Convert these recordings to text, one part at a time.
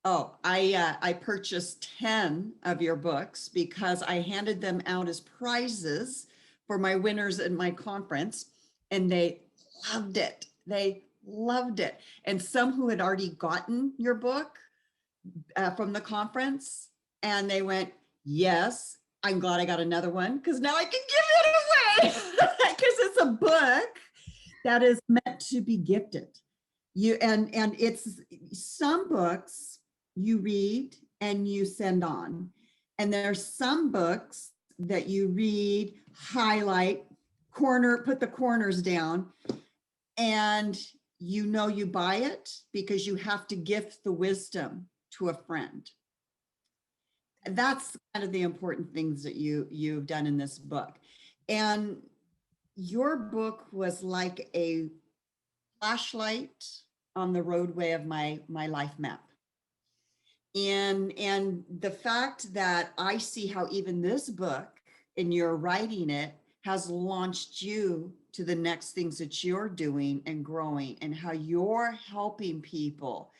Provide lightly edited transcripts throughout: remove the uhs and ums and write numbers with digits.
Oh, I purchased 10 of your books because I handed them out as prizes for my winners in my conference, and they loved it. They loved it. And some who had already gotten your book from the conference, and they went, yes, I'm glad I got another one because now I can give it away because it's a book that is meant to be gifted. And it's some books you read and you send on, and there's some books that you read, highlight, put the corners down, and you buy it because you have to gift the wisdom to a friend. That's kind of the important things that you've done in this book. And your book was like a flashlight on the roadway of my life map. And the fact that I see how even this book, and you're writing it, has launched you to the next things that you're doing and growing, and how you're helping people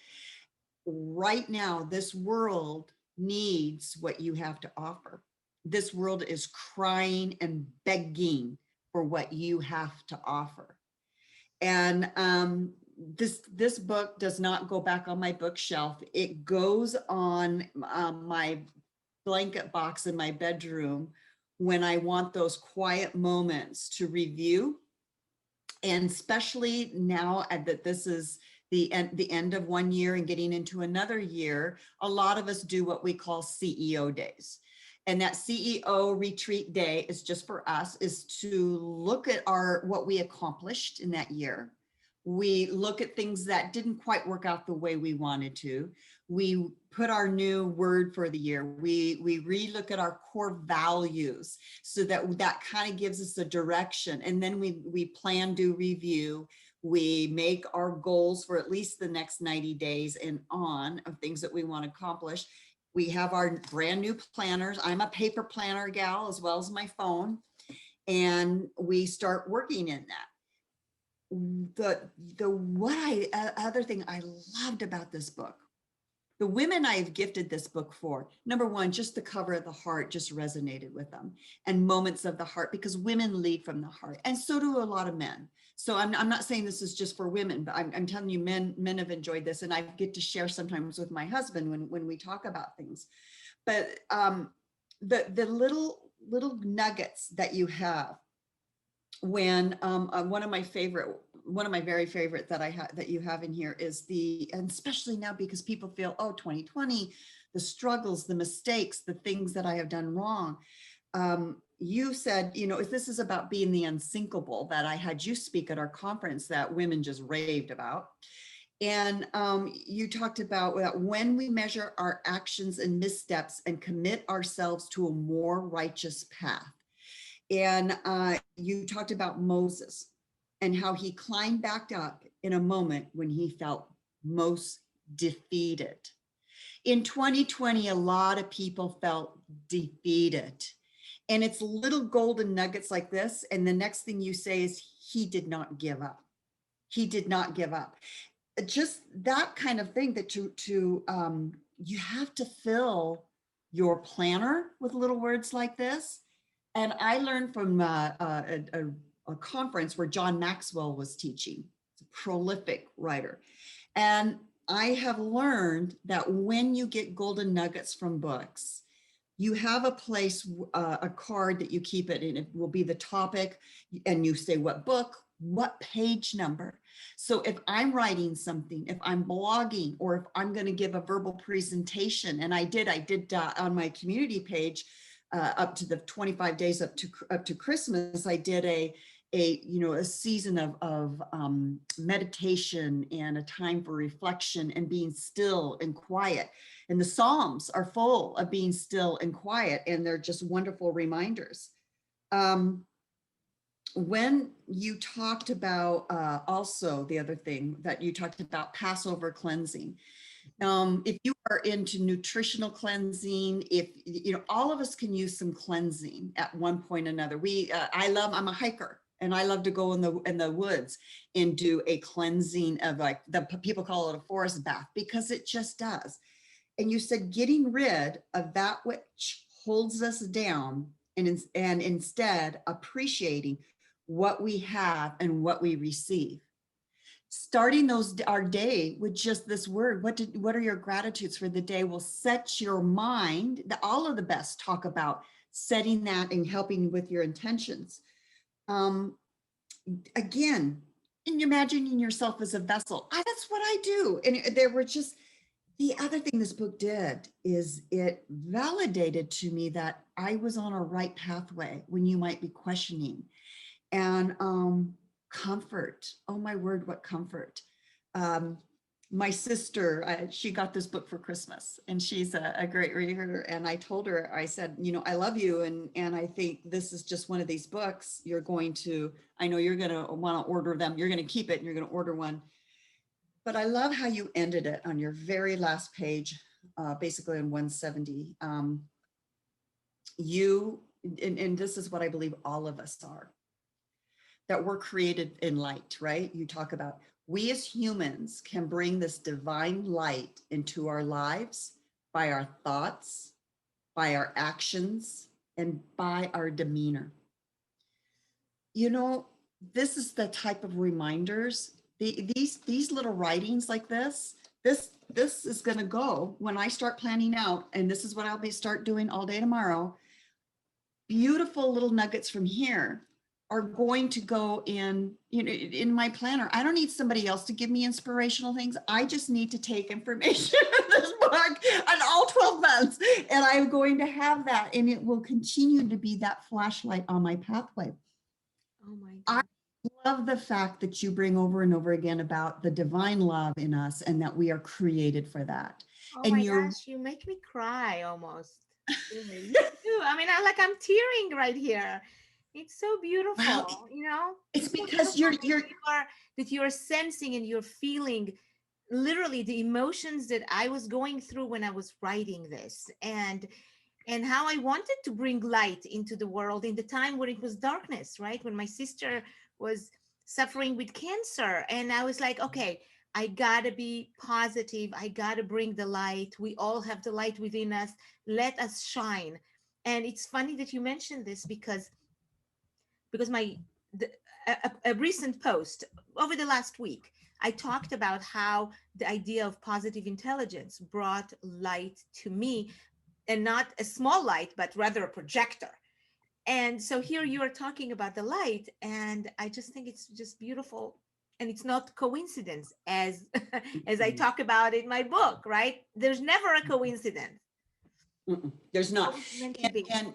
right now. This world needs what you have to offer. This world is crying and begging for what you have to offer. And this book does not go back on my bookshelf. It goes on my blanket box in my bedroom when I want those quiet moments to review. And especially now that this is the end of one year and getting into another year, a lot of us do what we call CEO days. And that CEO retreat day is just for us, is to look at what we accomplished in that year. We look at things that didn't quite work out the way we wanted to. We put our new word for the year. We relook at our core values, so that kind of gives us a direction. And then we plan, do review. We make our goals for at least the next 90 days and on of things that we want to accomplish. We have our brand new planners. I'm a paper planner gal as well as my phone. And we start working in that. Other thing I loved about this book, the women I have gifted this book for, number one, just the cover of the heart just resonated with them, and moments of the heart, because women lead from the heart, and so do a lot of men. So I'm not saying this is just for women, but I'm telling you, men have enjoyed this, and I get to share sometimes with my husband when we talk about things. But the little nuggets that you have, when one of my very favorite that you have in here is and especially now because people feel, oh, 2020, the struggles, the mistakes, the things that I have done wrong. You said, if this is about being the unsinkable, that I had you speak at our conference that women just raved about. And you talked about that when we measure our actions and missteps and commit ourselves to a more righteous path. And you talked about Moses and how he climbed back up in a moment when he felt most defeated. In 2020, a lot of people felt defeated. And it's little golden nuggets like this. And the next thing you say is, he did not give up. He did not give up. Just that kind of thing, that you have to fill your planner with little words like this. And I learned from a conference where John Maxwell was teaching. He's a prolific writer. And I have learned that when you get golden nuggets from books, you have a place, a card that you keep it in. It will be the topic, and you say what book, what page number. So if I'm writing something, if I'm blogging, or if I'm going to give a verbal presentation, and I did on my community page, up to the 25 days up to Christmas, I did a season of meditation and a time for reflection and being still and quiet. And the Psalms are full of being still and quiet, and they're just wonderful reminders. When you talked about also the other thing that you talked about, Passover cleansing. If you are into nutritional cleansing, all of us can use some cleansing at one point or another. I'm a hiker, and I love to go in the woods and do a cleansing of, like, the people call it a forest bath, because it just does. And you said getting rid of that which holds us down, and instead appreciating what we have and what we receive. Starting our day with just this word, what are your gratitudes for the day, will set your mind. All of the best talk about setting that and helping with your intentions. Again, and imagining yourself as a vessel. That's what I do. And there were just, the other thing this book did is it validated to me that I was on a right pathway when you might be questioning. And comfort. Oh my word, what comfort. My sister, she got this book for Christmas, and she's a great reader. And I told her, I said, I love you. And I think this is just one of these books I know you're going to want to order them. You're going to keep it and you're going to order one. But I love how you ended it on your very last page, basically on 170. And this is what I believe all of us are, that we're created in light, right? You talk about, we as humans can bring this divine light into our lives by our thoughts, by our actions, and by our demeanor. This is the type of reminders, these little writings like this is going to go when I start planning out, and this is what I'll start doing all day tomorrow. Beautiful little nuggets from here are going to go in my planner. I don't need somebody else to give me inspirational things. I just need to take information from this book on all 12 months, and I'm going to have that, and it will continue to be that flashlight on my pathway. Oh my God. I love the fact that you bring over and over again about the divine love in us and that we are created for that. Oh And my you're gosh, you make me cry almost. Really. You do. I mean, I'm tearing right here. It's so well, beautiful, it's It's so because beautiful you're that you are sensing and you're feeling literally the emotions that I was going through when I was writing this, and how I wanted to bring light into the world in the time when it was darkness, right? When my sister was suffering with cancer. And I was like, okay, I gotta be positive. I gotta bring the light. We all have the light within us. Let us shine. And it's funny that you mentioned this because a recent post over the last week, I talked about how the idea of positive intelligence brought light to me, and not a small light, but rather a projector. And so here you are talking about the light, and I just think it's just beautiful. And it's not coincidence, as as I talk about in my book, right? There's never a coincidence. there's not. Always meant to be. And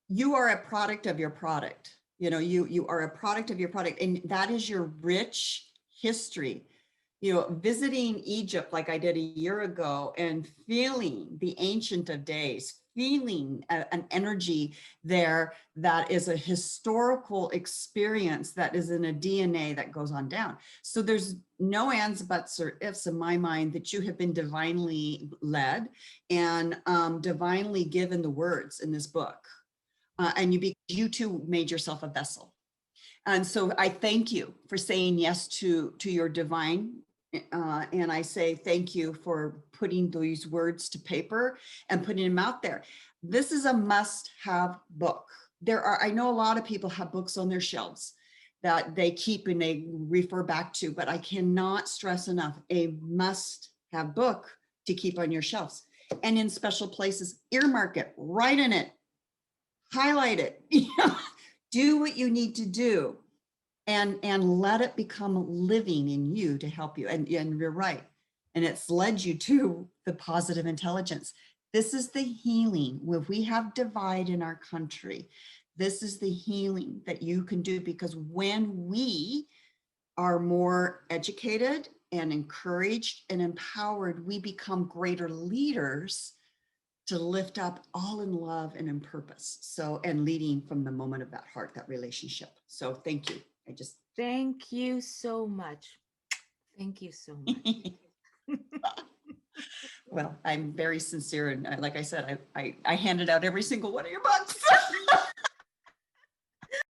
you are a product of your product. You are a product of your product, and that is your rich history. Visiting Egypt like I did a year ago and feeling the Ancient of Days, feeling an energy there that is a historical experience that is in a DNA that goes on down. So there's no ands, buts, or ifs in my mind that you have been divinely led and divinely given the words in this book. And you too made yourself a vessel. And so I thank you for saying yes to your divine. And I say thank you for putting these words to paper and putting them out there. This is a must-have book. I know a lot of people have books on their shelves that they keep and they refer back to, but I cannot stress enough, a must-have book to keep on your shelves and in special places. Earmark it, write in it, highlight it, do what you need to do, and let it become living in you to help you. And you're right. And it's led you to the positive intelligence. This is the healing. If we have divide in our country, this is the healing that you can do, because when we are more educated and encouraged and empowered, we become greater leaders to lift up all in love and in purpose. So, and leading from the moment of that heart, that relationship. So thank you. Thank you so much. Thank you so much. Well, I'm very sincere. And like I said, I handed out every single one of your books.